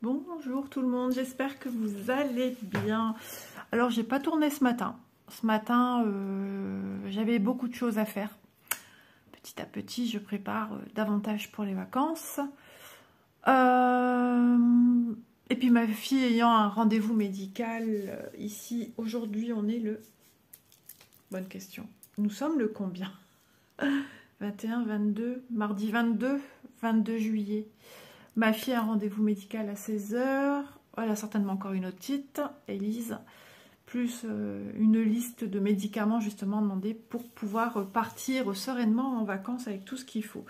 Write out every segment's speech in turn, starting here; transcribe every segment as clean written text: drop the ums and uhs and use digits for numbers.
Bonjour tout le monde, j'espère que vous allez bien. Alors j'ai pas tourné ce matin. Ce matin, j'avais beaucoup de choses à faire. Petit à petit, je prépare davantage pour les vacances. Et puis ma fille ayant un rendez-vous médical ici, aujourd'hui on est le... Bonne question. Nous sommes le combien? 21, 22, mardi 22 juillet. Ma fille a un rendez-vous médical à 16 h. Elle a certainement encore une otite, Élise, plus une liste de médicaments justement demandés pour pouvoir partir sereinement en vacances avec tout ce qu'il faut.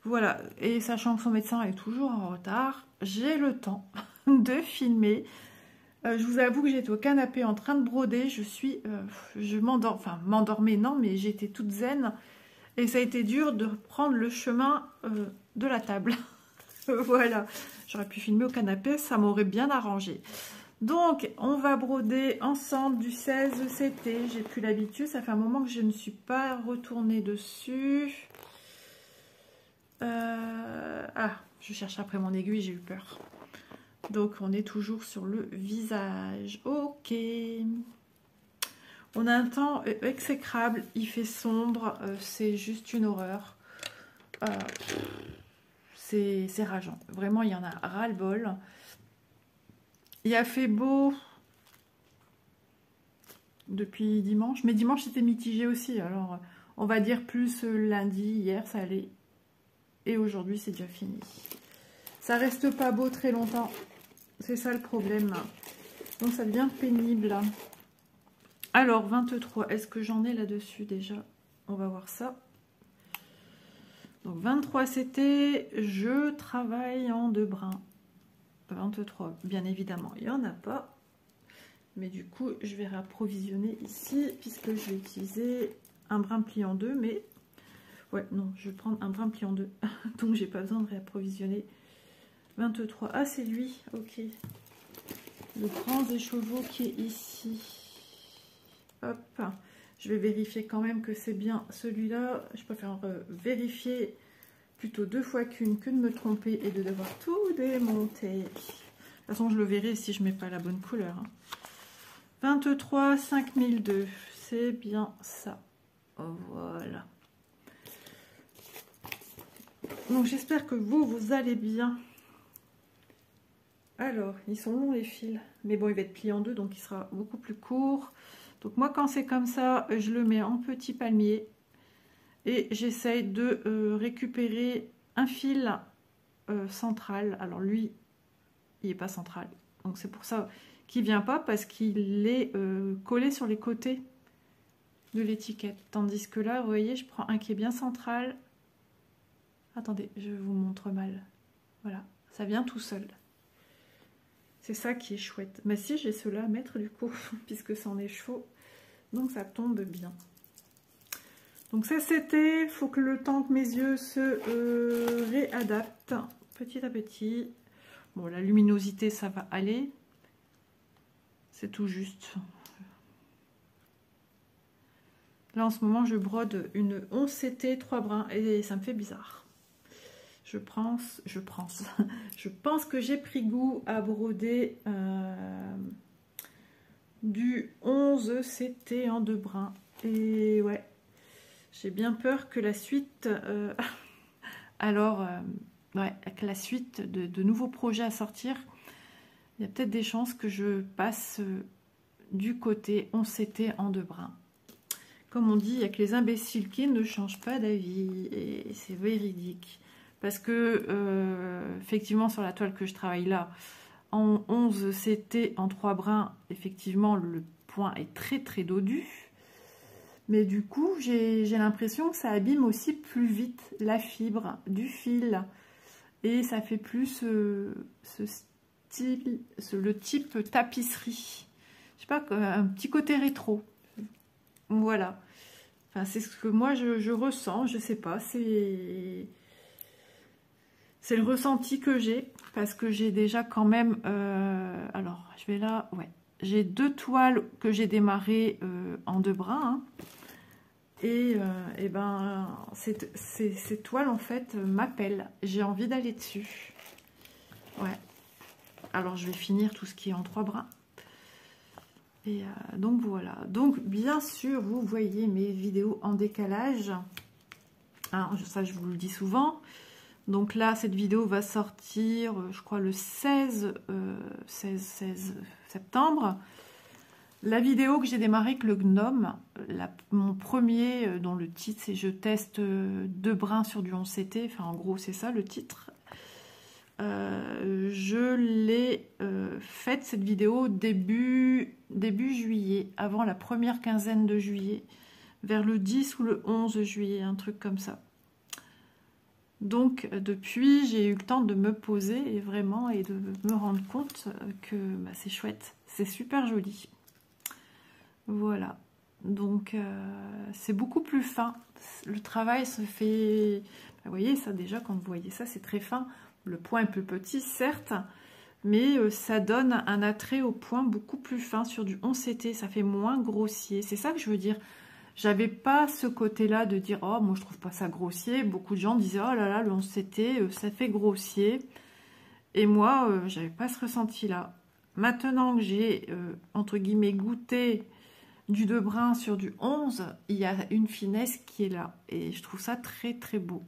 Voilà, et sachant que son médecin est toujours en retard, j'ai le temps de filmer. Je vous avoue que j'étais au canapé en train de broder, je m'endormais non, mais j'étais toute zen. Et ça a été dur de reprendre le chemin de la table. Voilà, j'aurais pu filmer au canapé, ça m'aurait bien arrangé. Donc, on va broder ensemble du 16 CT. J'ai plus l'habitude, ça fait un moment que je ne suis pas retournée dessus. Ah, je cherche après mon aiguille, j'ai eu peur. Donc, on est toujours sur le visage. Ok. On a un temps exécrable, il fait sombre, c'est juste une horreur. C'est rageant. Vraiment, il y en a ras-le-bol. Il a fait beau depuis dimanche. Mais dimanche, c'était mitigé aussi. Alors, on va dire plus lundi. Hier, ça allait. Et aujourd'hui, c'est déjà fini. Ça reste pas beau très longtemps. C'est ça le problème. Donc, ça devient pénible. Alors, 23. Est-ce que j'en ai là-dessus déjà? On va voir ça. Donc 23 c'était, je travaille en 2 brins. 23, bien évidemment, il n'y en a pas. Mais du coup, je vais réapprovisionner ici, puisque je vais utiliser un brin plié en 2. Mais, ouais, non, je vais prendre un brin plié en 2. Donc, j'ai pas besoin de réapprovisionner. 23, ah, c'est lui, ok. Le grand écheveau qui est ici. Hop. Je vais vérifier quand même que c'est bien celui-là. Je préfère vérifier plutôt 2 fois qu'une que de me tromper et de devoir tout démonter. De toute façon, je le verrai si je ne mets pas la bonne couleur. 23 5002, c'est bien ça. Voilà. Donc j'espère que vous allez bien. Alors, ils sont longs les fils. Mais bon, il va être plié en 2, donc il sera beaucoup plus court. Donc moi, quand c'est comme ça, je le mets en petit palmier. Et j'essaye de récupérer un fil central. Alors lui, il n'est pas central. Donc c'est pour ça qu'il ne vient pas, parce qu'il est collé sur les côtés de l'étiquette. Tandis que là, vous voyez, je prends un qui est bien central. Attendez, je vous montre mal. Voilà, ça vient tout seul. C'est ça qui est chouette. Mais si, j'ai cela à mettre du coup, puisque c'en est chaud. Donc ça tombe bien. Donc ça c'était, il faut que le temps que mes yeux se réadaptent petit à petit. Bon, la luminosité ça va aller. C'est tout juste. Là en ce moment je brode une 11 CT 3 brins et ça me fait bizarre. Je pense que j'ai pris goût à broder du 11 CT en 2 brins. Et ouais. J'ai bien peur que la suite, ouais, que la suite de nouveaux projets à sortir, il y a peut-être des chances que je passe du côté 11 CT en 2 brins. Comme on dit, il n'y a que les imbéciles qui ne changent pas d'avis, et c'est véridique. Parce que, effectivement, sur la toile que je travaille là, en 11 CT en 3 brins, effectivement, le point est très très dodu. Mais du coup, j'ai l'impression que ça abîme aussi plus vite la fibre du fil. Et ça fait plus le type tapisserie. Je sais pas, un petit côté rétro. Voilà. Enfin, c'est ce que moi je ressens. Je sais pas. C'est le ressenti que j'ai. Parce que j'ai déjà quand même... alors, je vais là... Ouais. J'ai 2 toiles que j'ai démarrées en 2 brins. Hein. Et ben, ces toiles, en fait, m'appellent. J'ai envie d'aller dessus. Ouais. Alors, je vais finir tout ce qui est en 3 brins. Et donc, voilà. Donc, bien sûr, vous voyez mes vidéos en décalage. Hein, ça, je vous le dis souvent. Donc là, cette vidéo va sortir, je crois, le 16 septembre. La vidéo que j'ai démarrée avec le gnome, mon premier, dont le titre, c'est « Je teste 2 brins sur du 11CT ». Enfin, en gros, c'est ça le titre. Je l'ai faite, cette vidéo, début juillet, avant la première quinzaine de juillet, vers le 10 ou le 11 juillet, un truc comme ça. Donc, depuis, j'ai eu le temps de me poser et vraiment et de me rendre compte que bah, c'est chouette, c'est super joli. Voilà, donc c'est beaucoup plus fin. Le travail se fait... Bah, vous voyez ça déjà, quand vous voyez ça, c'est très fin. Le point est plus petit, certes, mais ça donne un attrait au point beaucoup plus fin sur du 11CT. Ça fait moins grossier, c'est ça que je veux dire. J'avais pas ce côté-là de dire « Oh, moi je trouve pas ça grossier ». Beaucoup de gens disaient « Oh là là, le 11CT, ça fait grossier ». Et moi, j'avais pas ce ressenti-là. Maintenant que j'ai, entre guillemets, goûté du 2 brins sur du 11, il y a une finesse qui est là. Et je trouve ça très très beau.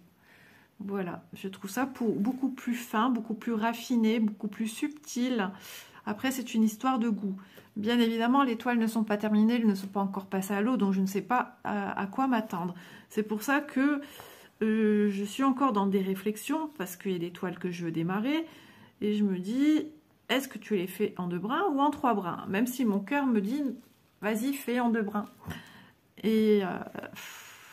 Voilà, je trouve ça beaucoup plus fin, beaucoup plus raffiné, beaucoup plus subtil. Après, c'est une histoire de goût. Bien évidemment, les toiles ne sont pas terminées, elles ne sont pas encore passées à l'eau, donc je ne sais pas à quoi m'attendre. C'est pour ça que je suis encore dans des réflexions, parce qu'il y a des toiles que je veux démarrer, et je me dis, est-ce que tu les fais en 2 brins ou en 3 brins? Même si mon cœur me dit, vas-y, fais en 2 brins. Et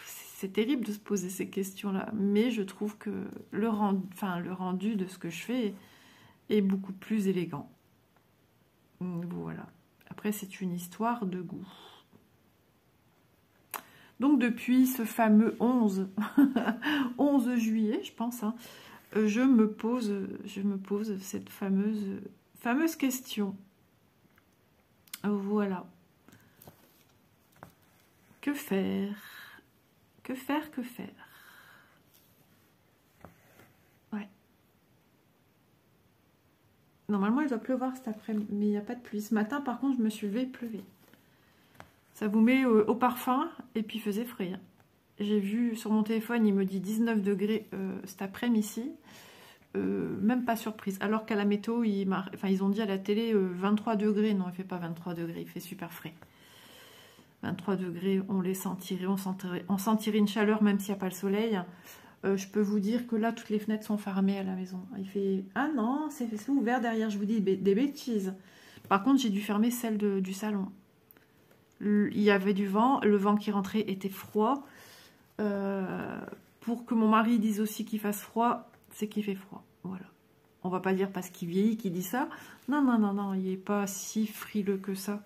c'est terrible de se poser ces questions-là, mais je trouve que le rendu de ce que je fais est beaucoup plus élégant. Voilà. Après, c'est une histoire de goût. Donc, depuis ce fameux 11 juillet, je pense, hein, je me pose cette fameuse question. Voilà. Que faire? Que faire? Que faire? Ouais. Normalement, il doit pleuvoir cet après-midi, mais il n'y a pas de pluie. Ce matin, par contre, je me suis levée, il pleuvait. Ça vous met au parfum, et puis il faisait frais. Hein. J'ai vu sur mon téléphone, il me dit 19 degrés cet après-midi. Même pas surprise. Alors qu'à la météo, ils ont dit à la télé 23 degrés. Non, il ne fait pas 23 degrés, il fait super frais. 23 degrés, on les sentirait, on sentirait une chaleur même s'il n'y a pas le soleil. Je peux vous dire que là, toutes les fenêtres sont fermées à la maison. Il fait... Ah non, c'est ouvert derrière, je vous dis des bêtises. Par contre, j'ai dû fermer celle du salon. Il y avait du vent, le vent qui rentrait était froid. Pour que mon mari dise aussi qu'il fasse froid, c'est qu'il fait froid. Voilà. On va pas dire parce qu'il vieillit qu'il dit ça. Non, non, non, non, il n'est pas si frileux que ça.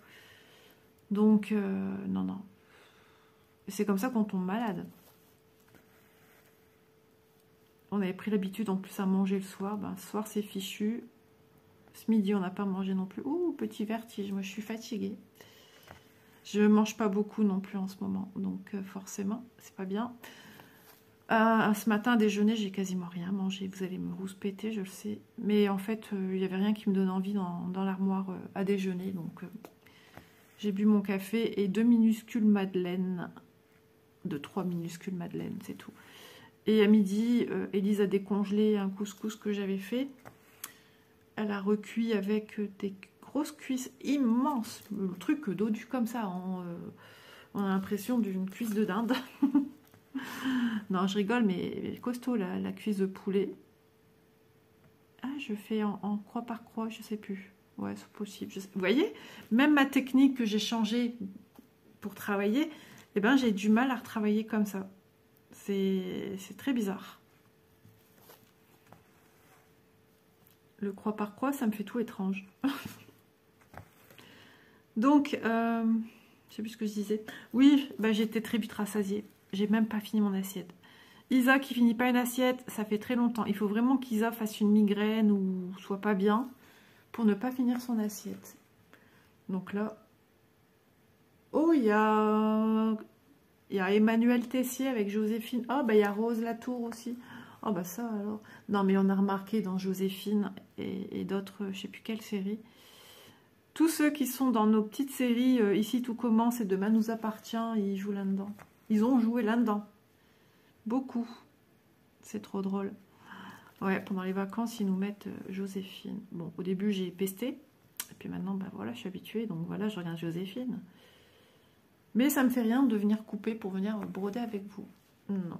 Donc, non, non. C'est comme ça qu'on tombe malade. On avait pris l'habitude en plus à manger le soir. Ben, ce soir, c'est fichu. Ce midi, on n'a pas mangé non plus. Ouh, petit vertige. Moi, je suis fatiguée. Je ne mange pas beaucoup non plus en ce moment. Donc, forcément, c'est pas bien. Ce matin, à déjeuner, j'ai quasiment rien mangé. Vous allez me rouspéter, je le sais. Mais en fait, il n'y avait rien qui me donne envie dans l'armoire à déjeuner. Donc, j'ai bu mon café et 2 minuscules madeleines. 3 minuscules madeleines, c'est tout. Et à midi, Élise a décongelé un couscous que j'avais fait. Elle a recuit avec des grosses cuisses immenses. Le truc dodu comme ça. On a l'impression d'une cuisse de dinde. Non, je rigole, mais costaud la cuisse de poulet. Ah, je fais en croix par croix, je sais plus. Ouais, c'est possible. Vous voyez, même ma technique que j'ai changée pour travailler, eh ben, j'ai du mal à retravailler comme ça. C'est très bizarre. Le croix par croix, ça me fait tout étrange. Donc, je sais plus ce que je disais. Oui, bah, j'étais très vite rassasiée. J'ai même pas fini mon assiette. Isa qui finit pas une assiette, ça fait très longtemps. Il faut vraiment qu'Isa fasse une migraine ou soit pas bien pour ne pas finir son assiette. Donc là... Oh, il y a Emmanuel Tessier avec Joséphine. Oh, bah il y a Rose Latour aussi. Oh bah ça alors. Non mais on a remarqué dans Joséphine et d'autres, je sais plus quelle série. Tous ceux qui sont dans nos petites séries, Ici tout commence et Demain nous appartient, ils jouent là-dedans. Ils ont joué là-dedans. Beaucoup. C'est trop drôle. Ouais, pendant les vacances, ils nous mettent Joséphine. Bon, au début, j'ai pesté. Et puis maintenant, bah voilà, je suis habituée. Donc voilà, je regarde Joséphine. Mais ça me fait rien de venir couper pour venir broder avec vous. Non.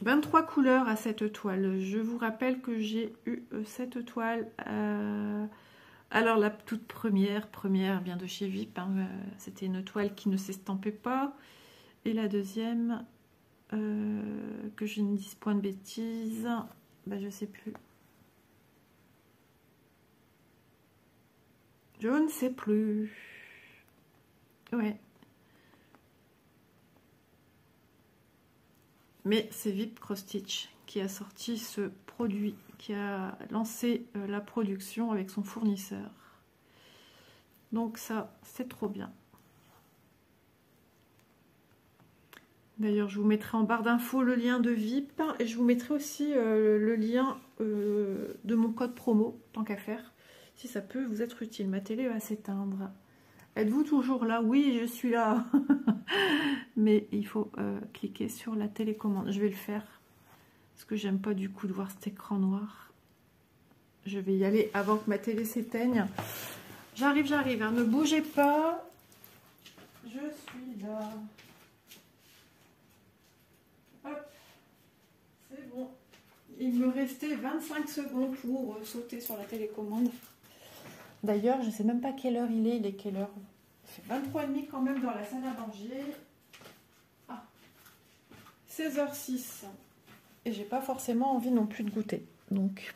« 23 couleurs à cette toile. Je vous rappelle que j'ai eu cette toile. Alors la toute première vient de chez VIP. Hein, c'était une toile qui ne s'estampait pas. Et la deuxième, que je ne dise point de bêtises, bah, je sais plus. Je ne sais plus. Ouais. Mais c'est VIP Cross Stitch qui a sorti ce produit, qui a lancé la production avec son fournisseur. Donc ça, c'est trop bien. D'ailleurs, je vous mettrai en barre d'infos le lien de VIP et je vous mettrai aussi le lien de mon code promo, tant qu'à faire, si ça peut vous être utile. Ma télé va s'éteindre. Êtes-vous toujours là? Oui, je suis là. Mais il faut cliquer sur la télécommande. Je vais le faire parce que j'aime pas du coup de voir cet écran noir. Je vais y aller avant que ma télé s'éteigne. J'arrive, hein. Ne bougez pas. Je suis là. Hop, c'est bon. Il me restait 25 secondes pour sauter sur la télécommande. D'ailleurs, je ne sais même pas quelle heure il est. Il est quelle heure? Il fait 23h30 quand même dans la salle à manger. Ah, 16h06. Et j'ai pas forcément envie non plus de goûter. Donc,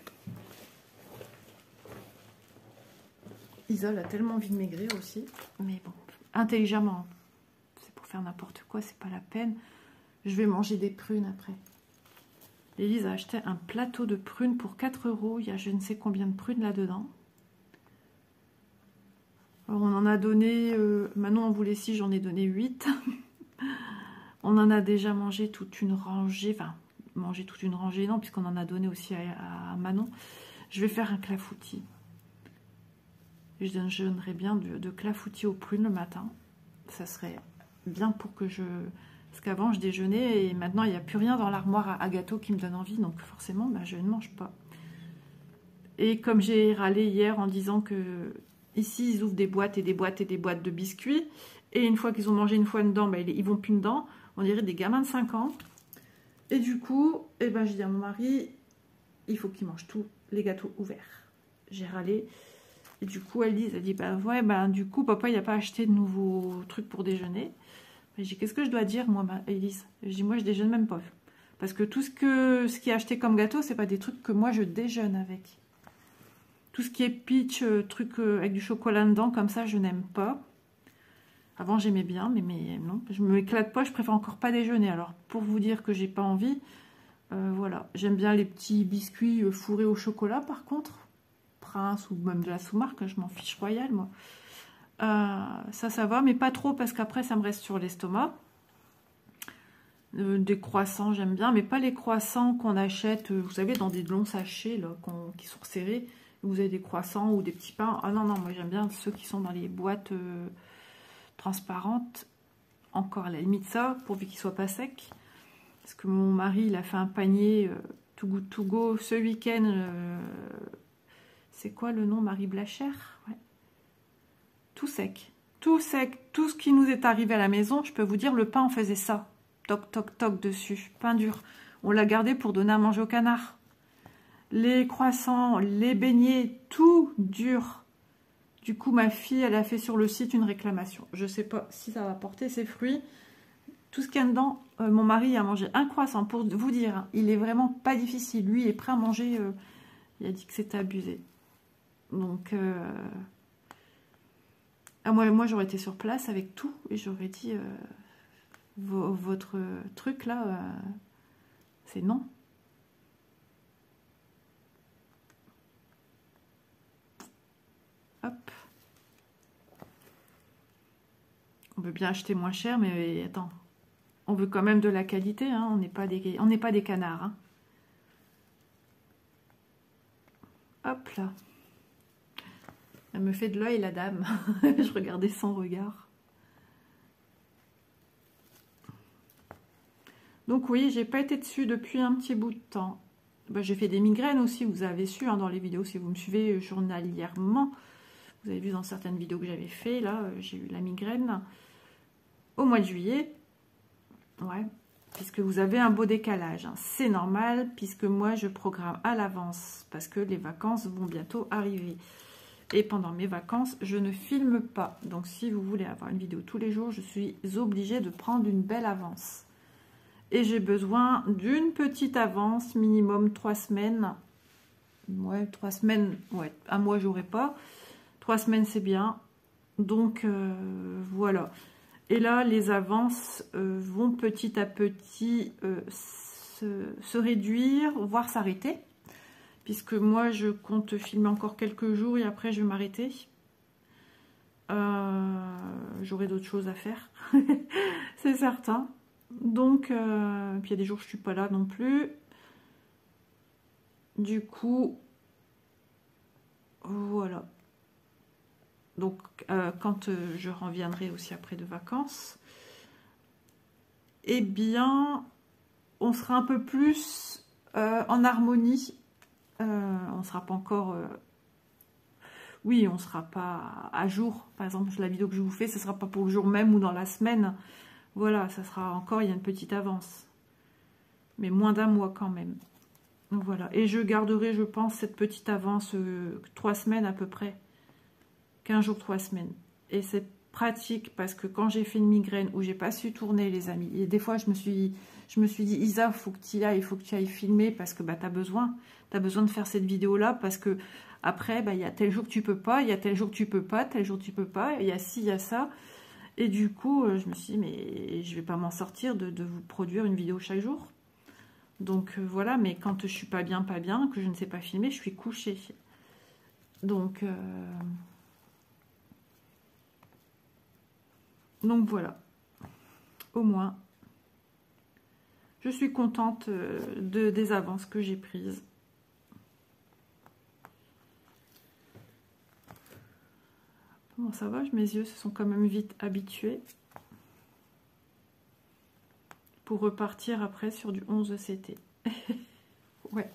Isole a tellement envie de maigrir aussi. Mais bon, intelligemment. C'est pour faire n'importe quoi, c'est pas la peine. Je vais manger des prunes après. Élise a acheté un plateau de prunes pour 4 €. Il y a je ne sais combien de prunes là-dedans. Alors on en a donné, Manon en voulait 6, j'en ai donné 8. On en a déjà mangé toute une rangée, enfin, mangé toute une rangée, non, puisqu'on en a donné aussi à Manon. Je vais faire un clafoutis. Je donnerais bien de clafoutis aux prunes le matin. Ça serait bien pour que je... Parce qu'avant, je déjeunais et maintenant, il n'y a plus rien dans l'armoire à gâteaux qui me donne envie. Donc forcément, bah, je ne mange pas. Et comme j'ai râlé hier en disant que ici, ils ouvrent des boîtes et des boîtes et des boîtes de biscuits. Et une fois qu'ils ont mangé une fois dedans, bah, ils vont plus dedans. On dirait des gamins de 5 ans. Et du coup, eh ben, je dis à mon mari, il faut qu'il mange tous les gâteaux ouverts. J'ai râlé. Et du coup, Elise a dit, bah ouais, bah du coup, papa, il n'a pas acheté de nouveaux trucs pour déjeuner. J'ai dit, qu'est-ce que je dois dire, moi, Elise? Je dis, moi, je déjeune même pas. Parce que tout ce qui est acheté comme gâteau, c'est pas des trucs que moi, je déjeune avec. Tout ce qui est peach, truc avec du chocolat dedans, comme ça, je n'aime pas. Avant, j'aimais bien, mais non, je me éclate pas, je préfère encore pas déjeuner. Alors, pour vous dire que j'ai pas envie, voilà. J'aime bien les petits biscuits fourrés au chocolat, par contre. Prince ou même de la sous-marque, je m'en fiche royal, moi. Ça va, mais pas trop, parce qu'après, ça me reste sur l'estomac. Des croissants, j'aime bien, mais pas les croissants qu'on achète, vous savez, dans des longs sachets là, qui sont serrés. Vous avez des croissants ou des petits pains. Ah non, non, moi j'aime bien ceux qui sont dans les boîtes transparentes. Encore à la limite ça, pourvu qu'ils ne soient pas secs. Parce que mon mari, il a fait un panier Too Good To Go ce week-end. C'est quoi le nom? Marie Blachère, ouais. Tout sec. Tout sec. Tout ce qui nous est arrivé à la maison, je peux vous dire, le pain, on faisait ça. Toc, toc, toc dessus. Pain dur. On l'a gardé pour donner à manger au canard. Les croissants, les beignets, tout dur. Du coup, ma fille, elle a fait sur le site une réclamation. Je ne sais pas si ça va porter ses fruits. Tout ce qu'il y a dedans, mon mari a mangé un croissant. Pour vous dire, hein, il est vraiment pas difficile. Lui, il est prêt à manger. Il a dit que c'était abusé. Donc, moi j'aurais été sur place avec tout. Et j'aurais dit, votre truc là, c'est non. Hop. On peut bien acheter moins cher, mais attends, On veut quand même de la qualité, hein. On n'est pas des canards. Hein. Hop là. Elle me fait de l'œil, la dame. Je regardais son regard. Donc oui, j'ai pas été dessus depuis un petit bout de temps. Ben, j'ai fait des migraines aussi, vous avez su hein, dans les vidéos, si vous me suivez journalièrement. Vous avez vu dans certaines vidéos que j'avais fait, là, j'ai eu la migraine au mois de juillet. Ouais, puisque vous avez un beau décalage. Hein. C'est normal, puisque moi, je programme à l'avance, parce que les vacances vont bientôt arriver. Et pendant mes vacances, je ne filme pas. Donc, si vous voulez avoir une vidéo tous les jours, je suis obligée de prendre une belle avance. Et j'ai besoin d'une petite avance, minimum 3 semaines. Ouais, 3 semaines, ouais, un mois, j'aurai pas. 3 semaines, c'est bien. Donc, voilà. Et là, les avances vont petit à petit se réduire, voire s'arrêter. Puisque moi, je compte filmer encore quelques jours et après, je vais m'arrêter. J'aurai d'autres choses à faire. C'est certain. Donc, puis il y a des jours où je ne suis pas là non plus. Du coup, voilà. Donc, quand je reviendrai aussi après de vacances, eh bien, on sera un peu plus en harmonie. On ne sera pas encore... oui, on ne sera pas à jour. Par exemple, la vidéo que je vous fais, ce ne sera pas pour le jour même ou dans la semaine. Voilà, ça sera encore, il y a une petite avance. Mais moins d'un mois quand même. Donc voilà. Et je garderai, je pense, cette petite avance 3 semaines à peu près. 15 jours, 3 semaines. Et c'est pratique parce que quand j'ai fait une migraine où j'ai pas su tourner, les amis, et des fois je me suis dit, Isa, faut que tu y ailles, il faut que tu ailles filmer parce que bah, tu as besoin de faire cette vidéo-là parce que après, bah, il y a tel jour que tu peux pas, il y a tel jour que tu peux pas, tel jour que tu peux pas, il y a ci, il y a ça. Et du coup, je me suis dit, mais je vais pas m'en sortir de vous produire une vidéo chaque jour. Donc voilà, mais quand je suis pas bien, que je ne sais pas filmer, je suis couchée. Donc voilà, au moins, je suis contente des avances que j'ai prises. Bon, ça va, mes yeux se sont quand même vite habitués. Pour repartir après sur du 11 CT. Ouais.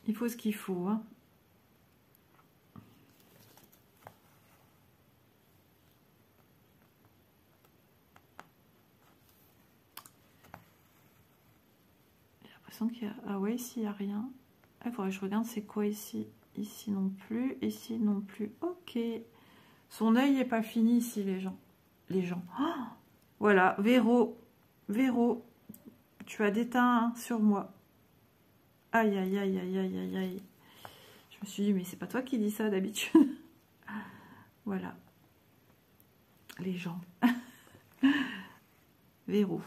Il faut ce qu'il faut, hein. J'ai l'impression qu'il y a... Ah ouais, ici, il n'y a rien. Il faudrait que je regarde c'est quoi ici. Ici non plus, ici non plus. Ok. Son œil n'est pas fini ici, les gens. Oh, voilà, Véro, tu as des teints sur moi. Aïe, aïe, aïe, aïe, aïe, aïe, aïe. Je me suis dit, mais c'est pas toi qui dis ça d'habitude. Voilà. Les gens. Véro,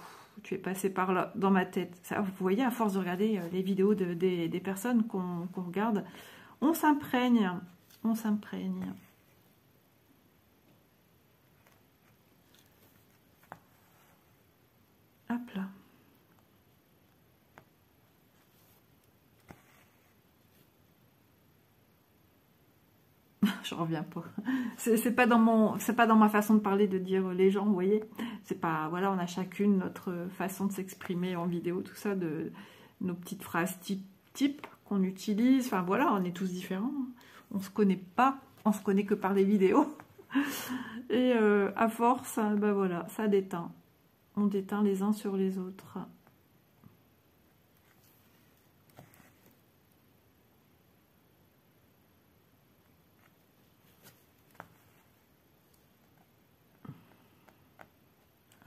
tu es passé par là, dans ma tête. Ça, vous voyez, à force de regarder les vidéos des personnes qu'on regarde, on s'imprègne. On s'imprègne. Hop là. Je reviens pas. C'est pas dans ma façon de parler de dire les gens, vous voyez. C'est pas, voilà, on a chacune notre façon de s'exprimer en vidéo, tout ça, de nos petites phrases type qu'on utilise. Enfin voilà, on est tous différents. On se connaît pas, on se connaît que par les vidéos. Et à force, ben voilà, ça déteint. On déteint les uns sur les autres.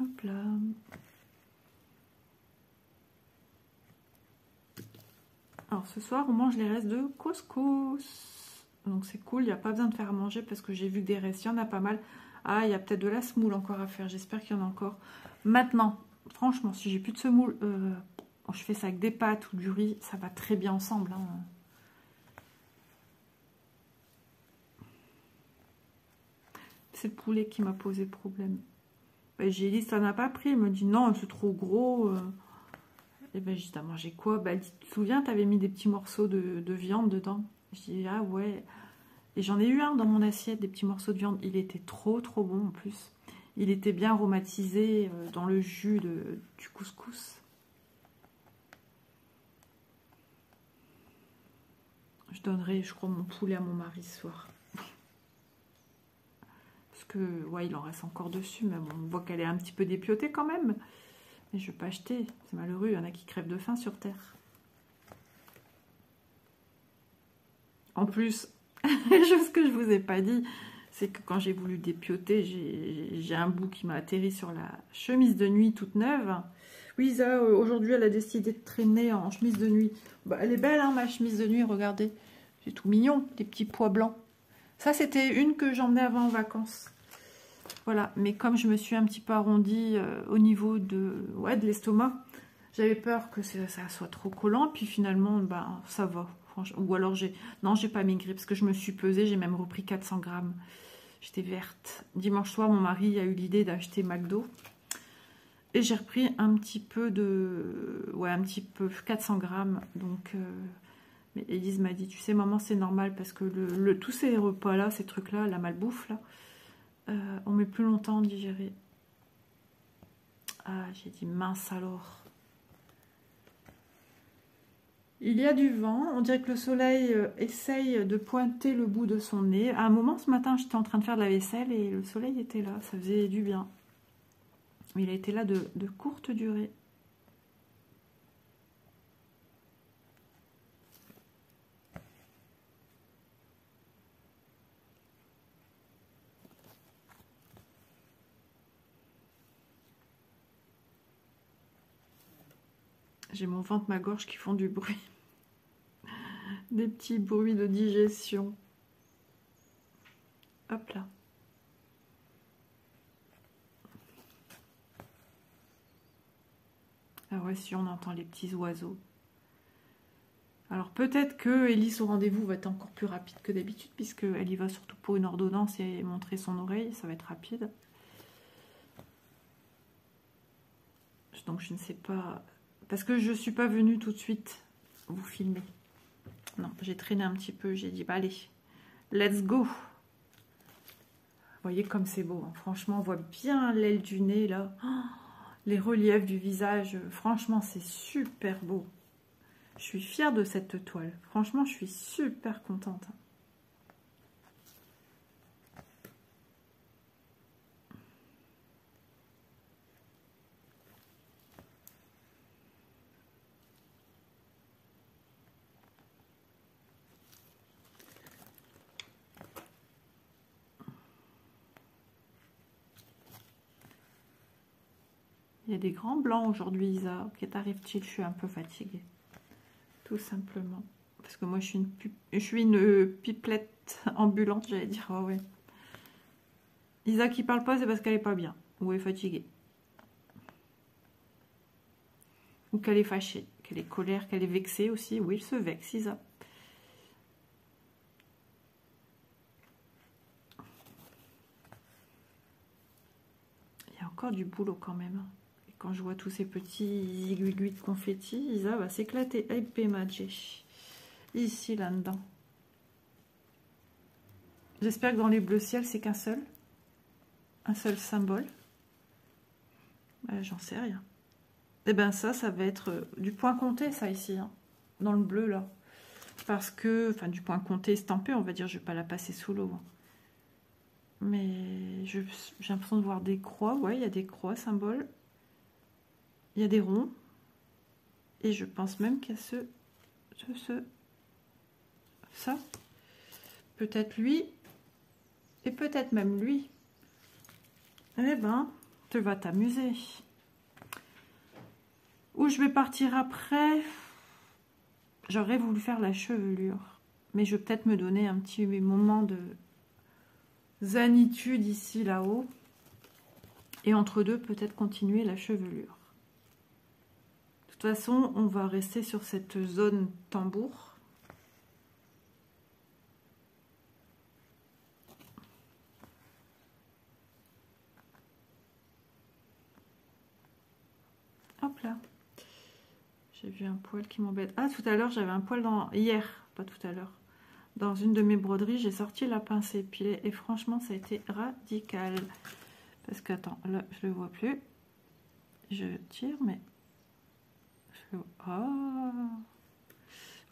Hop là. Alors ce soir, on mange les restes de couscous. Donc c'est cool, il n'y a pas besoin de faire à manger parce que j'ai vu que des restes, il y en a pas mal. Ah, il y a peut-être de la semoule encore à faire, j'espère qu'il y en a encore. Maintenant, franchement, si j'ai plus de semoule, je fais ça avec des pâtes ou du riz, ça va très bien ensemble. Hein. C'est le poulet qui m'a posé problème. Ben, j'ai dit, ça n'a pas pris. Elle me dit, non, c'est trop gros. Et ben, j'ai dit, t'as mangé quoi? Ben, elle dit, tu te souviens, t'avais mis des petits morceaux de viande dedans. Je dis, ah ouais. Et j'en ai eu un dans mon assiette, des petits morceaux de viande. Il était trop, trop bon en plus. Il était bien aromatisé dans le jus du couscous. Je donnerai, je crois, mon poulet à mon mari ce soir. Parce que, ouais, il en reste encore dessus. Mais bon, on voit qu'elle est un petit peu dépiotée quand même. Mais je ne vais pas acheter. C'est malheureux, il y en a qui crèvent de faim sur Terre. En plus, chose que je vous ai pas dit, c'est que quand j'ai voulu dépioter, j'ai un bout qui m'a atterri sur la chemise de nuit toute neuve. Oui, Isa, aujourd'hui, elle a décidé de traîner en chemise de nuit. Bah, elle est belle, hein, ma chemise de nuit, regardez. C'est tout mignon, des petits pois blancs. Ça, c'était une que j'emmenais avant en vacances. Voilà, mais comme je me suis un petit peu arrondie au niveau de l'estomac, j'avais peur que ça soit trop collant, puis finalement, bah, ça va. Ou alors, non, j'ai pas maigri, parce que je me suis pesée, j'ai même repris 400 grammes. J'étais verte. Dimanche soir, mon mari a eu l'idée d'acheter McDo. Et j'ai repris un petit peu un petit peu, 400 grammes. Donc, mais Élise m'a dit, tu sais, maman, c'est normal, parce que tous ces repas-là, ces trucs-là, la malbouffe, là, on met plus longtemps à digérer. Ah, j'ai dit, mince alors. Il y a du vent, on dirait que le soleil essaye de pointer le bout de son nez. À un moment, ce matin, j'étais en train de faire de la vaisselle et le soleil était là, ça faisait du bien. Mais il a été là de courte durée. J'ai mon ventre, ma gorge qui font du bruit. Des petits bruits de digestion. Hop là. Ah ouais, si on entend les petits oiseaux. Alors peut-être que Élise au rendez-vous va être encore plus rapide que d'habitude, puisqu'elle y va surtout pour une ordonnance et montrer son oreille, ça va être rapide. Donc je ne sais pas... Parce que je ne suis pas venue tout de suite vous filmer. Non, j'ai traîné un petit peu, j'ai dit, bah allez, let's go. Vous voyez comme c'est beau, hein. Franchement, on voit bien l'aile du nez, là. Oh, les reliefs du visage, franchement, c'est super beau. Je suis fière de cette toile. Franchement, je suis super contente. Il y a des grands blancs aujourd'hui, Isa. Qu'est-ce t'arrive-t-il? Je suis un peu fatiguée. Tout simplement. Parce que moi, je suis une pipelette ambulante, j'allais dire. Oh, ouais. Isa qui parle pas, c'est parce qu'elle est pas bien. Ou elle est fatiguée. Ou qu'elle est fâchée. Qu'elle est colère, qu'elle est vexée aussi. Oui, elle se vexe, Isa. Il y a encore du boulot quand même. Et quand je vois tous ces petits aiguilles de confetti, Isa va s'éclater. Epé Magic. Ici, là-dedans. J'espère que dans les bleus ciel, c'est qu'un seul. Un seul symbole. J'en sais rien. Et bien ça va être du point compté, ça, ici. Hein, dans le bleu, là. Parce que, enfin, du point compté estampé, on va dire, je ne vais pas la passer sous l'eau. Hein. Mais j'ai l'impression de voir des croix. Ouais, il y a des croix, symboles. Il y a des ronds. Et je pense même qu'il y a ça. Peut-être lui. Et peut-être même lui. Eh ben, tu vas t'amuser. Où je vais partir après, j'aurais voulu faire la chevelure. Mais je vais peut-être me donner un petit moment de zénitude ici, là-haut. Et entre deux, peut-être continuer la chevelure. De toute façon, on va rester sur cette zone tambour. Hop là. J'ai vu un poil qui m'embête. Ah, tout à l'heure, j'avais un poil dans... Hier, pas tout à l'heure. Dans une de mes broderies, j'ai sorti la pince épilée. Et franchement, ça a été radical. Parce que, attends, là, je le vois plus. Je tire, mais... Oh.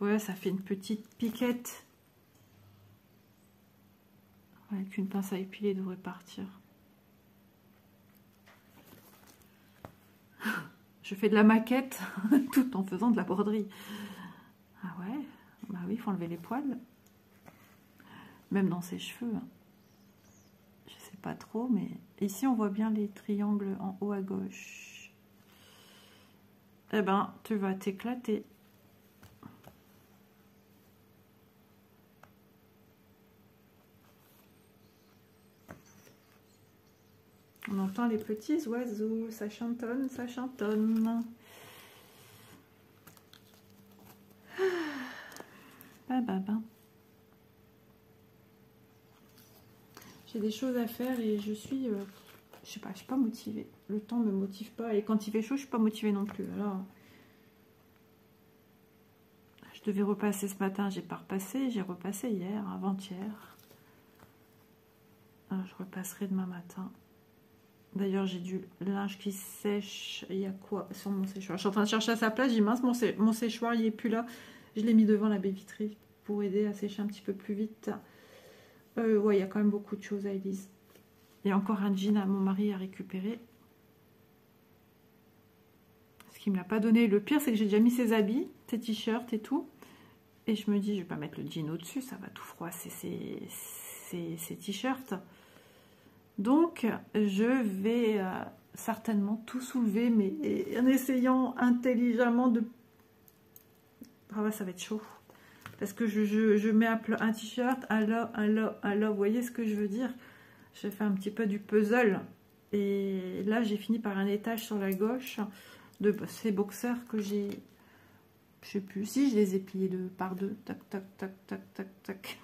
Ouais, ça fait une petite piquette. Avec une pince à épiler, il devrait partir. Je fais de la maquette tout en faisant de la broderie. Ah ouais, bah oui, il faut enlever les poils. Même dans ses cheveux. Hein. Je sais pas trop, mais ici on voit bien les triangles en haut à gauche. Eh ben, tu vas t'éclater. On entend les petits oiseaux, ça chantonne, ça chantonne. J'ai des choses à faire et je suis, je sais pas, je suis pas motivée. Le temps me motive pas et quand il fait chaud, je suis pas motivée non plus. Alors, je devais repasser ce matin, j'ai pas repassé, j'ai repassé hier, avant-hier. Je repasserai demain matin. D'ailleurs, j'ai du linge qui sèche. Il y a quoi sur mon séchoir? Je suis en train de chercher à sa place. J'ai mince, mon séchoir, il est plus là. Je l'ai mis devant la baie vitrée pour aider à sécher un petit peu plus vite. Ouais, il y a quand même beaucoup de choses à Elise. Il y a encore un jean à mon mari à récupérer. Ce qu'il ne me l'a pas donné. Le pire, c'est que j'ai déjà mis ses habits, ses t-shirts et tout. Et je me dis, je vais pas mettre le jean au-dessus, ça va tout froisser ses t-shirts. Donc, je vais certainement tout soulever, mais en essayant intelligemment de... Ah ouais, ça va être chaud. Parce que je mets un t-shirt, un là, vous voyez ce que je veux dire? J'ai fait un petit peu du puzzle. Et là, j'ai fini par un étage sur la gauche de ces boxers que j'ai... Je sais plus si je les ai pliés par deux. Tac, tac, tac, tac, tac, tac.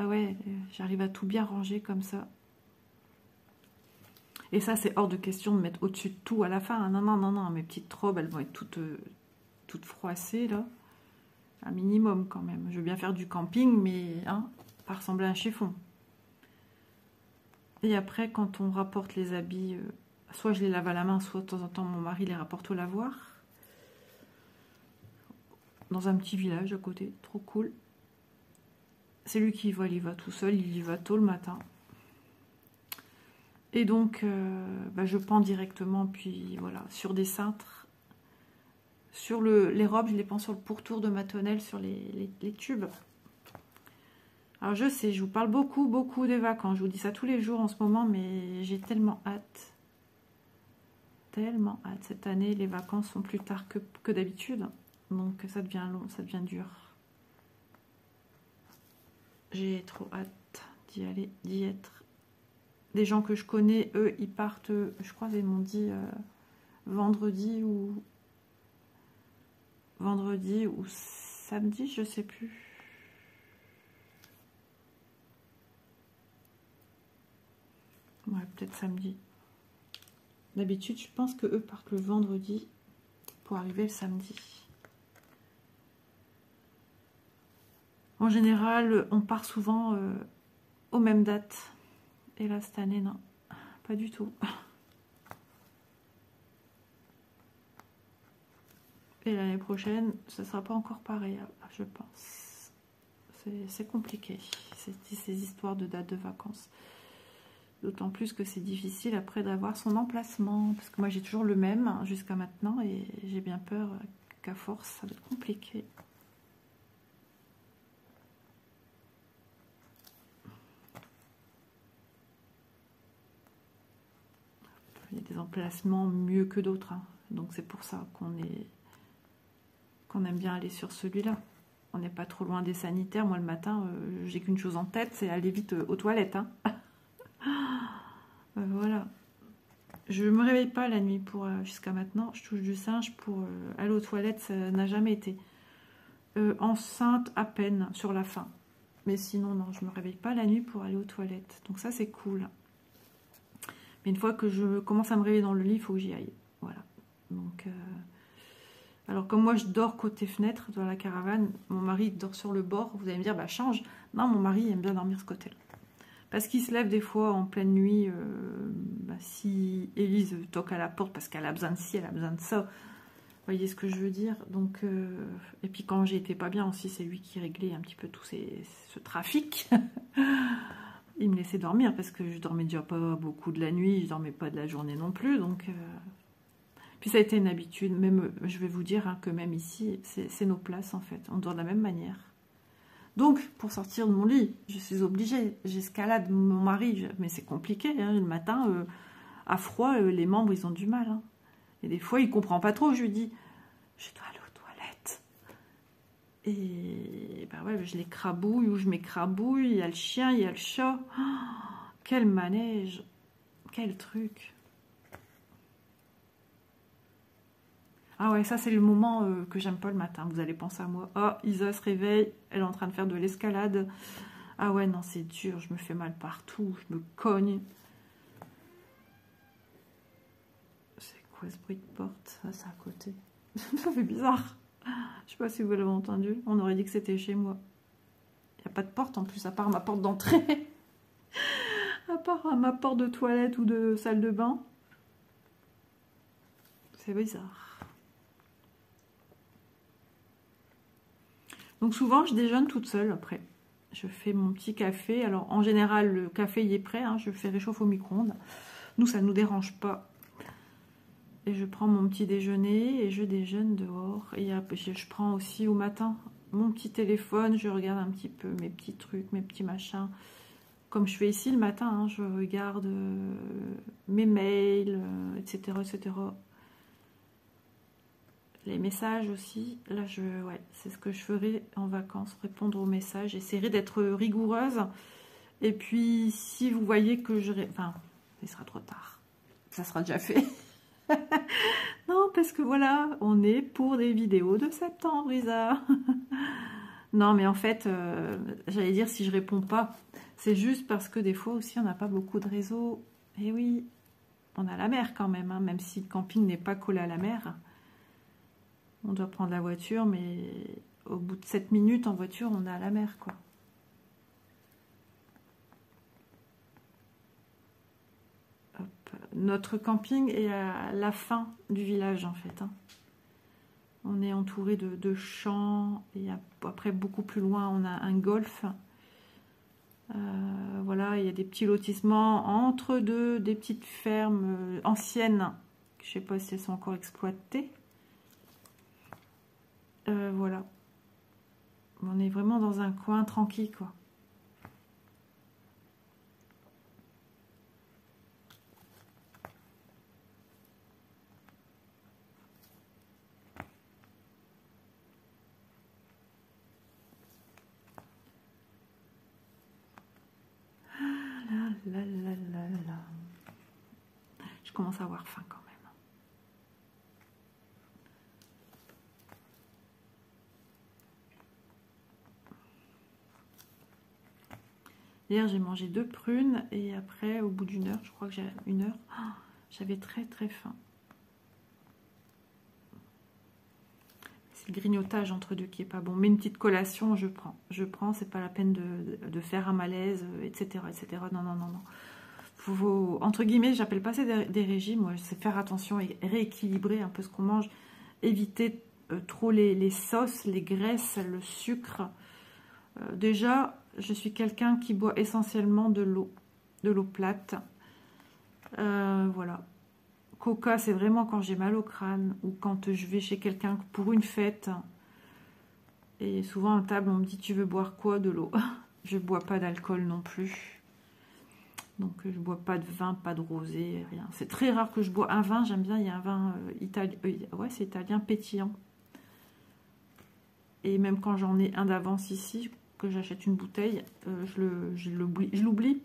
Ah ouais, j'arrive à tout bien ranger comme ça. Et ça, c'est hors de question de mettre au-dessus de tout à la fin. Non, non, non, non, mes petites robes, elles vont être toutes froissées, là. Un minimum, quand même. Je veux bien faire du camping, mais hein, pas ressembler à un chiffon. Et après, quand on rapporte les habits, soit je les lave à la main, soit de temps en temps, mon mari les rapporte au lavoir. Dans un petit village à côté, trop cool. C'est lui qui y va, il y va tout seul, il y va tôt le matin. Et donc, je pends directement, puis voilà, sur des cintres. Sur les robes, je les pends sur le pourtour de ma tonnelle, sur les tubes. Alors je sais, je vous parle beaucoup des vacances. Je vous dis ça tous les jours en ce moment, mais j'ai tellement hâte. Tellement hâte. Cette année, les vacances sont plus tard que d'habitude. Donc ça devient long, ça devient dur. J'ai trop hâte d'y aller, d'y être. Des gens que je connais, eux, ils partent, je crois qu'ils m'ont dit vendredi ou samedi, je sais plus. Ouais, peut-être samedi. D'habitude, je pense que eux partent le vendredi pour arriver le samedi. En général, on part souvent aux mêmes dates. Et là, cette année, non. Pas du tout. Et l'année prochaine, ce ne sera pas encore pareil, je pense. C'est compliqué, ces histoires de dates de vacances. D'autant plus que c'est difficile après d'avoir son emplacement. Parce que moi, j'ai toujours le même jusqu'à maintenant. Et j'ai bien peur qu'à force, ça va être compliqué. Il y a des emplacements mieux que d'autres. Hein. Donc c'est pour ça qu'on aime bien aller sur celui-là. On n'est pas trop loin des sanitaires. Moi, le matin, j'ai qu'une chose en tête, c'est aller vite aux toilettes. Hein. Voilà. Je ne me réveille pas la nuit jusqu'à maintenant. Je touche du singe pour aller aux toilettes. Ça n'a jamais été. Enceinte à peine sur la fin. Mais sinon, non, je ne me réveille pas la nuit pour aller aux toilettes. Donc ça, c'est cool. Mais une fois que je commence à me réveiller dans le lit, il faut que j'y aille. Voilà. Donc, alors comme moi je dors côté fenêtre dans la caravane, mon mari dort sur le bord. Vous allez me dire, bah change. Non, mon mari aime bien dormir ce côté-là. Parce qu'il se lève des fois en pleine nuit, si Élise toque à la porte parce qu'elle a besoin de ci, elle a besoin de ça. Vous voyez ce que je veux dire? Donc, et puis quand j'étais pas bien aussi, c'est lui qui réglait un petit peu tout ce trafic. Il me laissait dormir parce que je dormais déjà pas beaucoup de la nuit, je dormais pas de la journée non plus. Donc, puis ça a été une habitude. Même, je vais vous dire hein, que même ici, c'est nos places en fait. On dort de la même manière. Donc, pour sortir de mon lit, je suis obligée. J'escalade mon mari, mais c'est compliqué. Hein, le matin, à froid, les membres, ils ont du mal. Hein. Et des fois, il ne comprend pas trop. Je lui dis, je dois aller aux toilettes. Et ben ouais, je l'écrabouille ou je m'écrabouille. Il y a le chien, il y a le chat. Oh, quel manège. Quel truc. Ah ouais, ça c'est le moment que j'aime pas le matin. Vous allez penser à moi. Oh, Isa se réveille, elle est en train de faire de l'escalade. Ah ouais, non, c'est dur, je me fais mal partout, je me cogne. C'est quoi ce bruit de porte? Ah, c'est à côté. Ça fait bizarre. Je sais pas si vous l'avez entendu. On aurait dit que c'était chez moi. Il n'y a pas de porte en plus, à part ma porte d'entrée. À part ma porte de toilette ou de salle de bain. C'est bizarre. Donc souvent, je déjeune toute seule après. Je fais mon petit café. Alors en général, le café il est prêt. Hein, je le fais réchauffer au micro-ondes. Nous, ça ne nous dérange pas. Et je prends mon petit déjeuner et je déjeune dehors. Et je prends aussi au matin mon petit téléphone. Je regarde un petit peu mes petits trucs, mes petits machins. Comme je fais ici le matin, hein, je regarde mes mails, etc., etc. Les messages aussi, là ouais, c'est ce que je ferai en vacances, répondre aux messages, j'essaierai d'être rigoureuse. Et puis si vous voyez que enfin, il sera trop tard, ça sera déjà fait. Non, parce que voilà, on est pour des vidéos de septembre, Isa. Non, mais en fait, j'allais dire si je réponds pas, c'est juste parce que des fois aussi on n'a pas beaucoup de réseau. Et oui, on a la mer quand même, hein, même si le camping n'est pas collé à la mer. On doit prendre la voiture, mais au bout de 7 minutes en voiture, on est à la mer, quoi. Hop. Notre camping est à la fin du village, en fait. Hein. On est entouré de champs, et après, beaucoup plus loin, on a un golfe. Voilà, il y a des petits lotissements entre des petites fermes anciennes. Je ne sais pas si elles sont encore exploitées. Voilà. On est vraiment dans un coin tranquille, quoi. Ah là là là là là. Je commence à avoir faim quand même. Hier, j'ai mangé 2 prunes et après, au bout d'une heure, je crois que j'ai 1 heure, j'avais très très faim. C'est le grignotage entre deux qui est pas bon. Mais une petite collation, je prends. Je prends, c'est pas la peine de faire un malaise, etc. etc. Non, non, non, non. Faut, entre guillemets, j'appelle pas ça des régimes, c'est faire attention et rééquilibrer un peu ce qu'on mange. Éviter trop les sauces, les graisses, le sucre. Déjà, je suis quelqu'un qui boit essentiellement de l'eau plate. Voilà. Coca, c'est vraiment quand j'ai mal au crâne ou quand je vais chez quelqu'un pour une fête. Et souvent à table, on me dit, tu veux boire quoi? De l'eau. Je ne bois pas d'alcool non plus. Donc, je ne bois pas de vin, pas de rosé, rien. C'est très rare que je bois un vin. J'aime bien, il y a un vin italien. Ouais, c'est italien, pétillant. Et même quand j'en ai un d'avance ici, que j'achète une bouteille, je l'oublie.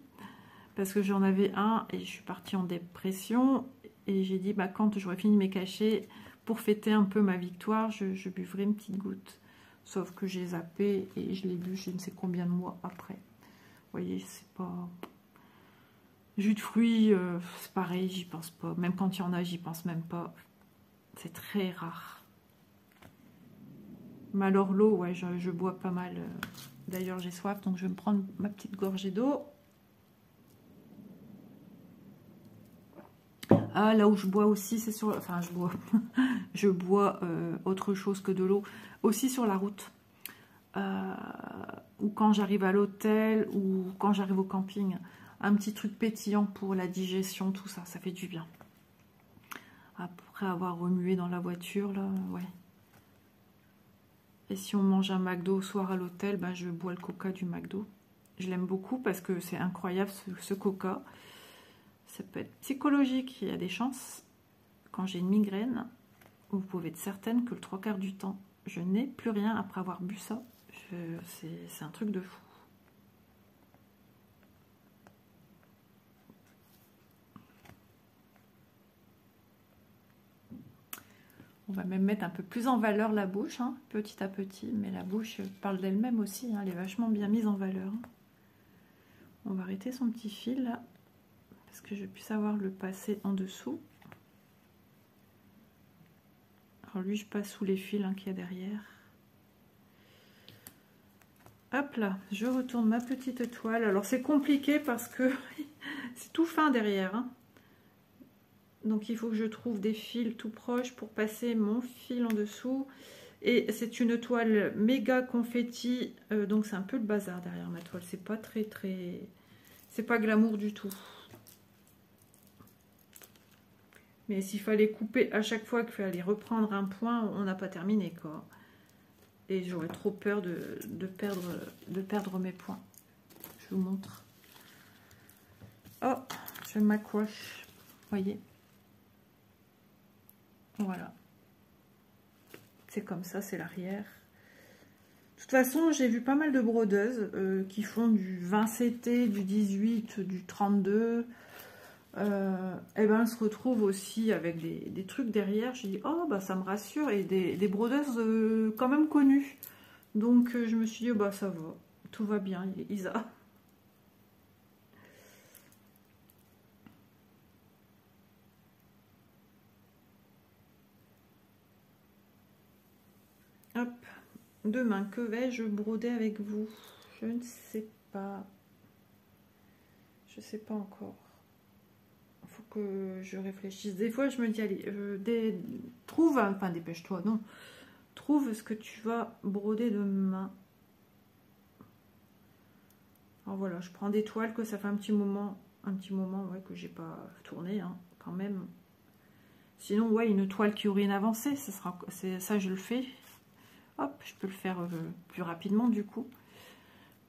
Parce que j'en avais un et je suis partie en dépression. Et j'ai dit, bah, quand j'aurai fini mes cachets, pour fêter un peu ma victoire, je buvrai une petite goutte. Sauf que j'ai zappé et je l'ai bu je ne sais combien de mois après. Vous voyez, c'est pas... Jus de fruits, c'est pareil, j'y pense pas. Même quand il y en a, j'y pense même pas. C'est très rare. Mais alors l'eau, ouais, je bois pas mal. D'ailleurs, j'ai soif, donc je vais me prendre ma petite gorgée d'eau. Ah, là où je bois aussi, c'est sur... Enfin, je bois. Je bois autre chose que de l'eau. Aussi sur la route. Ou quand j'arrive à l'hôtel, ou quand j'arrive au camping. Un petit truc pétillant pour la digestion, tout ça. Ça fait du bien. Après avoir remué dans la voiture, là, ouais. Et si on mange un McDo au soir à l'hôtel, ben je bois le coca du McDo. Je l'aime beaucoup parce que c'est incroyable ce coca. Ça peut être psychologique, il y a des chances. Quand j'ai une migraine, vous pouvez être certaine que le 3/4 du temps, je n'ai plus rien après avoir bu ça. C'est un truc de fou. On va même mettre un peu plus en valeur la bouche, hein, petit à petit. Mais la bouche parle d'elle-même aussi, hein, elle est vachement bien mise en valeur. On va arrêter son petit fil là, parce que je puisse avoir le passer en dessous. Alors lui, je passe sous les fils qu'il y a derrière. Hop là, je retourne ma petite toile. Alors c'est compliqué parce que c'est tout fin derrière, hein. Donc il faut que je trouve des fils tout proches pour passer mon fil en dessous. Et c'est une toile méga confetti, donc c'est un peu le bazar derrière ma toile. C'est pas c'est pas glamour du tout. Mais s'il fallait couper à chaque fois qu'il fallait reprendre un point, on n'a pas terminé quoi. Et j'aurais trop peur de perdre mes points. Je vous montre. Oh, je m'accroche. Voyez. Voilà. C'est comme ça, c'est l'arrière. De toute façon, j'ai vu pas mal de brodeuses qui font du 20 CT, du 18, du 32. Et ben, elles se retrouvent aussi avec des trucs derrière. J'ai dit, oh, bah ça me rassure. Et des brodeuses quand même connues. Donc, je me suis dit, oh, bah ça va. Tout va bien, Isa. Hop. Demain, que vais-je broder avec vous? Je ne sais pas. Je sais pas encore. Il faut que je réfléchisse. Des fois, je me dis, allez, trouve, enfin dépêche-toi, non. Trouve ce que tu vas broder demain. Alors voilà, je prends des toiles que ça fait un petit moment ouais, que j'ai pas tourné, hein, quand même. Sinon, ouais, une toile qui aurait une avancée, ça je le fais. Hop, je peux le faire plus rapidement du coup.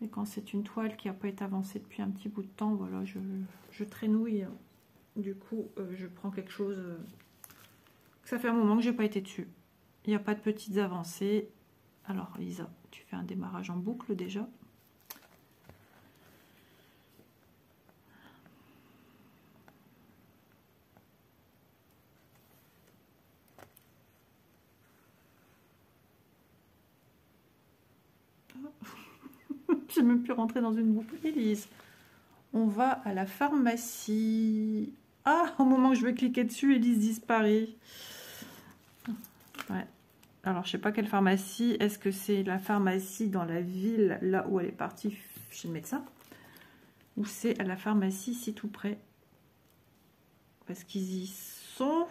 Mais quand c'est une toile qui n'a pas été avancée depuis un petit bout de temps, voilà, je traînouille. Du coup, je prends quelque chose. Ça fait un moment que j'ai pas été dessus. Il n'y a pas de petites avancées. Alors, Lisa, tu fais un démarrage en boucle déjà. J'ai même pu rentrer dans une boucle. Élise, on va à la pharmacie. Ah, au moment où je vais cliquer dessus, Élise disparaît. Ouais. Alors, je sais pas quelle pharmacie. Est-ce que c'est la pharmacie dans la ville, là où elle est partie chez le médecin? Ou c'est à la pharmacie ici tout près? Parce qu'ils y sont.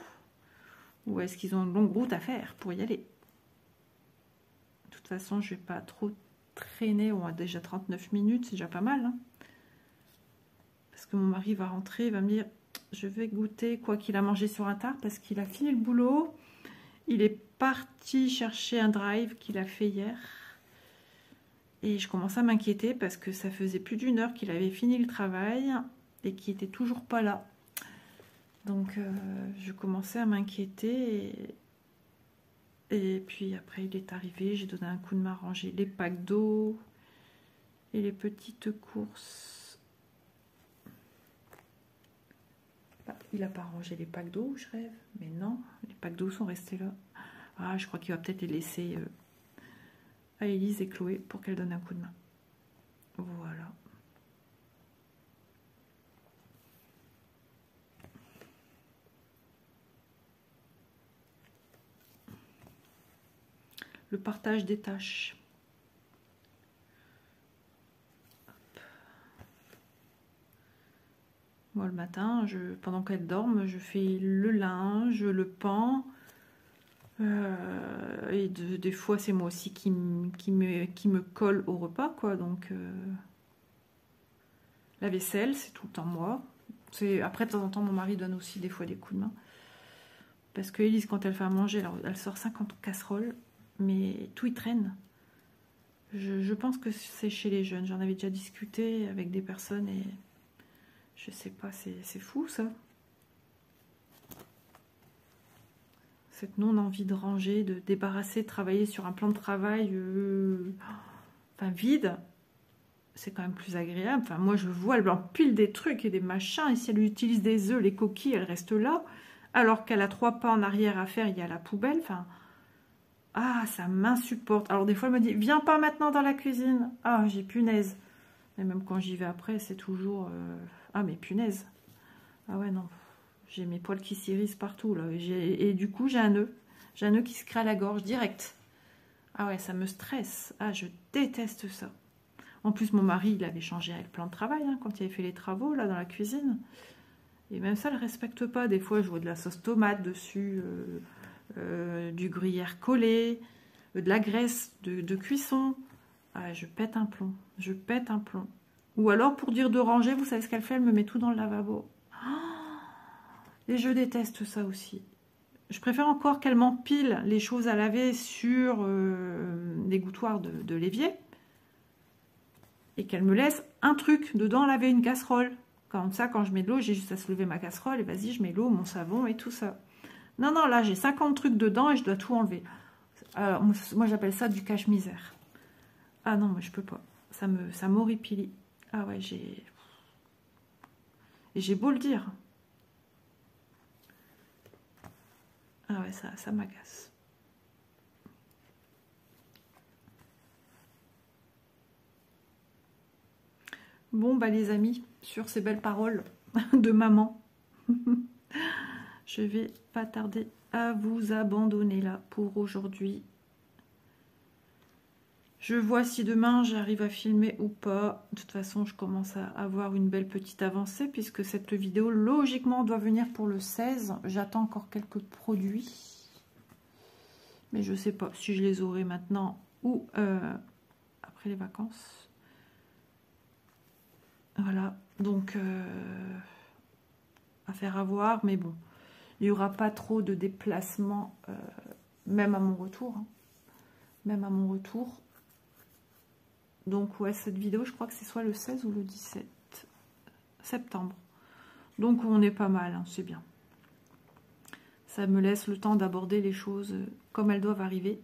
Ou est-ce qu'ils ont une longue route à faire pour y aller? De toute façon, je vais pas trop traîner. On a déjà 39 minutes, c'est déjà pas mal. Hein, parce que mon mari va rentrer, il va me dire, je vais goûter quoi qu'il a mangé sur un tard parce qu'il a fini le boulot. Il est parti chercher un drive qu'il a fait hier. Et je commence à m'inquiéter parce que ça faisait plus d'1 heure qu'il avait fini le travail et qu'il était toujours pas là. Donc je commençais à m'inquiéter. Et puis après il est arrivé, j'ai donné un coup de main à ranger les packs d'eau et les petites courses. Bah, il n'a pas rangé les packs d'eau, je rêve. Mais non, les packs d'eau sont restés là. Ah, je crois qu'il va peut-être les laisser à Élise et Chloé pour qu'elles donnent un coup de main. Voilà. le partage des tâches. Moi, le matin, pendant qu'elle dorme, je fais le linge, le pain. Et des fois, c'est moi aussi qui me colle au repas, quoi. Donc, la vaisselle, c'est tout le temps moi. Après, de temps en temps, mon mari donne aussi des fois des coups de main. Parce que Élise, quand elle fait à manger, elle sort 50 casseroles. Mais tout y traîne. Je pense que c'est chez les jeunes. J'en avais déjà discuté avec des personnes et je sais pas, c'est fou ça. Cette non-envie de ranger, de débarrasser, de travailler sur un plan de travail enfin vide, c'est quand même plus agréable. Enfin, moi je vois, elle empile des trucs et des machins, et si elle utilise des œufs, les coquilles, elle reste là, alors qu'elle a 3 pas en arrière à faire, il y a la poubelle, enfin... Ah, ça m'insupporte. Alors des fois, elle me dit, viens pas maintenant dans la cuisine. Ah, j'ai punaise. Et même quand j'y vais après, c'est toujours... Ah, mais punaise. Ah ouais, non. J'ai mes poils qui s'irrissent partout, là. Et du coup, j'ai un nœud. J'ai un nœud qui se crée à la gorge, direct. Ah ouais, ça me stresse. Ah, je déteste ça. En plus, mon mari, il avait changé le plan de travail, hein, quand il avait fait les travaux, là, dans la cuisine. Et même ça, elle ne respecte pas. Des fois, je vois de la sauce tomate dessus... du gruyère collé, de la graisse de cuisson. Ah, je pète un plomb. Je pète un plomb. Ou alors, pour dire de ranger, vous savez ce qu'elle fait? Elle me met tout dans le lavabo. Et je déteste ça aussi. Je préfère encore qu'elle m'empile les choses à laver sur l'égouttoir de l'évier et qu'elle me laisse un truc dedans laver une casserole. Comme ça, quand je mets de l'eau, j'ai juste à soulever ma casserole et vas-y, je mets l'eau, mon savon et tout ça. Non, non, là, j'ai 50 trucs dedans et je dois tout enlever. Alors, moi, j'appelle ça du cache-misère. Ah non, moi, je peux pas. Ça m'horripile. Ah ouais, j'ai... Et j'ai beau le dire. Ah ouais, ça m'agace. Bon, bah les amis, sur ces belles paroles de maman, je vais pas tarder à vous abandonner là pour aujourd'hui. Je vois si demain j'arrive à filmer ou pas. De toute façon, je commence à avoir une belle petite avancée puisque cette vidéo, logiquement, doit venir pour le 16. J'attends encore quelques produits. Mais je sais pas si je les aurai maintenant ou après les vacances. Voilà, donc affaire à voir, mais bon, il n'y aura pas trop de déplacements, même à mon retour. Hein. Même à mon retour. Donc ouais, cette vidéo, je crois que c'est soit le 16 ou le 17 septembre. Donc on est pas mal, hein, c'est bien. Ça me laisse le temps d'aborder les choses comme elles doivent arriver.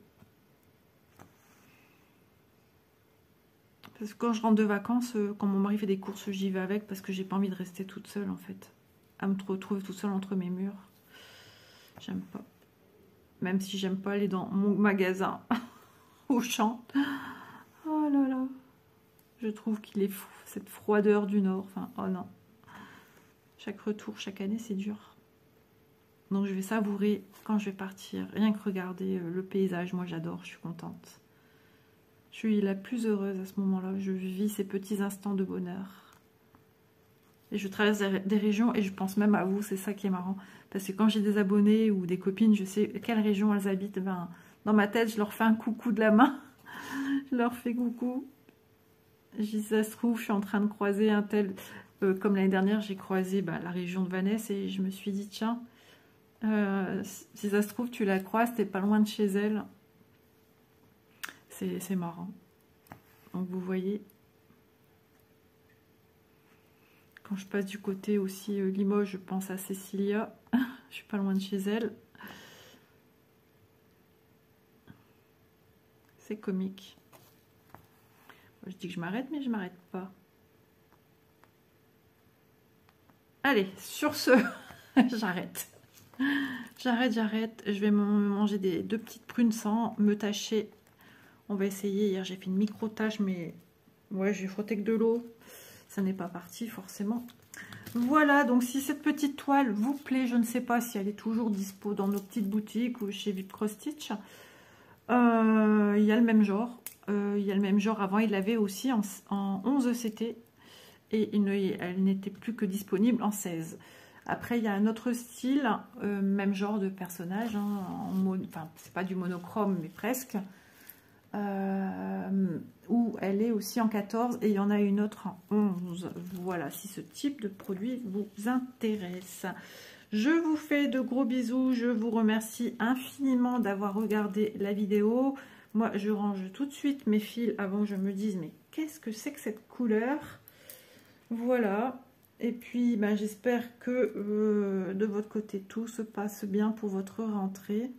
Parce que quand je rentre de vacances, quand mon mari fait des courses, j'y vais avec parce que j'ai pas envie de rester toute seule en fait. À me retrouver toute seule entre mes murs. J'aime pas. Même si j'aime pas aller dans mon magasin au champ. Oh là là. Je trouve qu'il est fou, cette froideur du Nord. Enfin, oh non. Chaque retour, chaque année, c'est dur. Donc je vais savourer quand je vais partir. Rien que regarder le paysage, moi j'adore, je suis contente. Je suis la plus heureuse à ce moment-là. Je vis ces petits instants de bonheur. Et je traverse des régions et je pense même à vous, c'est ça qui est marrant. Parce que quand j'ai des abonnés ou des copines, je sais quelle région elles habitent. Ben, dans ma tête, je leur fais un coucou de la main. Je leur fais coucou. Je dis, ça se trouve, je suis en train de croiser un tel... comme l'année dernière, j'ai croisé la région de Vanessa et je me suis dit, tiens, si ça se trouve, tu la croises, t'es pas loin de chez elle. C'est marrant. Donc vous voyez, quand je passe du côté aussi Limoges, je pense à Cécilia. Je suis pas loin de chez elle. C'est comique. Je dis que je m'arrête, mais je m'arrête pas. Allez, sur ce, j'arrête. J'arrête. Je vais manger deux petites prunes sans me tâcher. On va essayer. Hier, j'ai fait une micro-tâche, mais ouais, j'ai frotté que de l'eau. Ça n'est pas parti, forcément. Voilà, donc si cette petite toile vous plaît, je ne sais pas si elle est toujours dispo dans nos petites boutiques ou chez Vip Cross Stitch. Il y a le même genre. Il y a le même genre. Avant, il l'avait aussi en 11 ECT. Et elle n'était plus que disponible en 16. Après, il y a un autre style, même genre de personnage. Hein, enfin, c'est pas du monochrome, mais presque. Où elle est aussi en 14 et il y en a une autre en 11. Voilà, si ce type de produit vous intéresse. Je vous fais de gros bisous. Je vous remercie infiniment d'avoir regardé la vidéo. Moi, je range tout de suite mes fils avant que je me dise, mais qu'est-ce que c'est que cette couleur? Voilà. Et puis, ben, j'espère que de votre côté, tout se passe bien pour votre rentrée.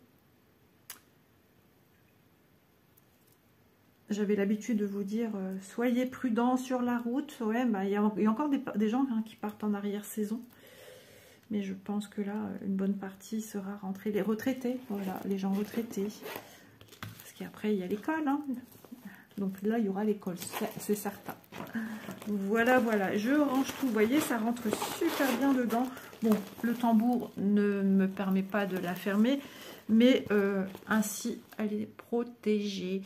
J'avais l'habitude de vous dire, soyez prudents sur la route. Ouais, ben, il y a encore des gens hein, qui partent en arrière-saison. Mais je pense que là, une bonne partie sera rentrée. Les retraités, voilà, les gens retraités. Parce qu'après, il y a l'école. Hein. Donc là, il y aura l'école, c'est certain. Voilà, voilà. Je range tout. Vous voyez, ça rentre super bien dedans. Bon, le tambour ne me permet pas de la fermer. Mais ainsi, elle est protégée.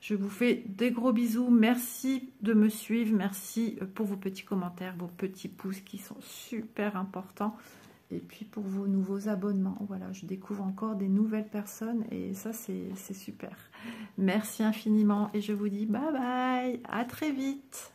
Je vous fais des gros bisous. Merci de me suivre. Merci pour vos petits commentaires, vos petits pouces qui sont super importants. Et puis pour vos nouveaux abonnements. Voilà, je découvre encore des nouvelles personnes et ça, c'est super. Merci infiniment et je vous dis bye bye. À très vite.